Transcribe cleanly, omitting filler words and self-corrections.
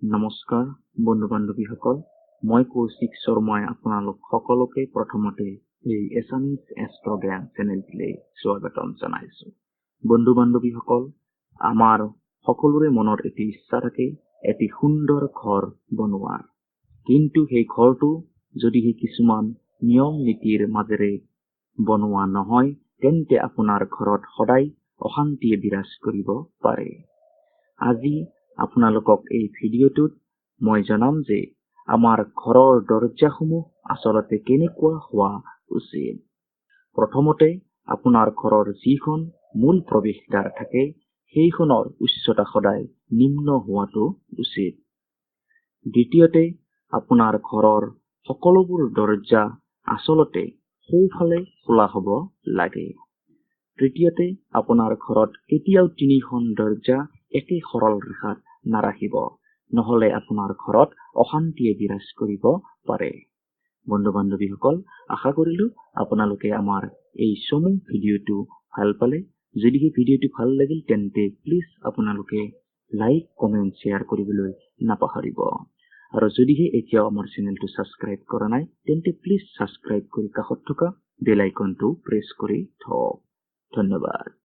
নমস্কাৰ বন্ধু বান্ধৱীসকল, মই কৌশিক শৰ্মাই আপোনালোক সকলোকে প্ৰথমতে এই এছামিজ এষ্ট্ৰ জ্ঞান চেনেলটিলৈ স্বাগতম জনাইছো। বন্ধু বান্ধৱীসকল, আমাৰ সকলোৰে মনত এটি ইচ্ছা থাকে এটি সুন্দৰ ঘৰ বনোৱাৰ। কিন্তু সেই ঘৰটো যদিহে কিছুমান নিয়ম নীতিৰ মাজেৰে বনোৱা নহয়, তেন্তে আপোনাৰ ঘৰত সদায় অশান্তিয়ে বিৰাজ কৰিব পাৰে। আজি আপোনালোকক এই ভিডিঅ'টোত মই জনাম যে আমাৰ ঘৰৰ দৰজাসমূহ আচলতে কেনেকুৱা হোৱা উচিত। প্ৰথমতে আপোনাৰ ঘৰৰ যিখন মূল প্ৰৱেশদ্বাৰ থাকে সেইখনৰ উচ্চতা সদায় নিম্ন হোৱাটো উচিত। দ্বিতীয়তে আপোনাৰ ঘৰৰ সকলোবোৰ দৰজা আচলতে সোঁফালে খোলা হ'ব লাগে। তৃতীয়তে আপোনাৰ ঘৰত কেতিয়াও তিনিখন দৰজা একে সৰল ৰেখাত নাৰাখিব, নহলে আপোনাৰ ঘৰত অশান্তিয়ে বিৰাজ কৰিব পাৰে। বন্ধু বান্ধৱীসকল, আশা কৰিলো আপোনালোকে আমাৰ এই চমু ভিডিঅ'টো ভাল পালে। যদিহে ভিডিঅ'টো ভাল লাগিল তেন্তে প্লিজ আপোনালোকে লাইক, কমেণ্ট, শ্বেয়াৰ কৰিবলৈ নাপাহৰিব। আৰু যদিহে এতিয়াও আমাৰ চেনেলটো ছাবস্ক্ৰাইব কৰা নাই তেন্তে প্লিজ ছাবস্ক্ৰাইব কৰি কাষত থকা বেল আইকনটো প্ৰেছ কৰি থওক। ধন্যবাদ।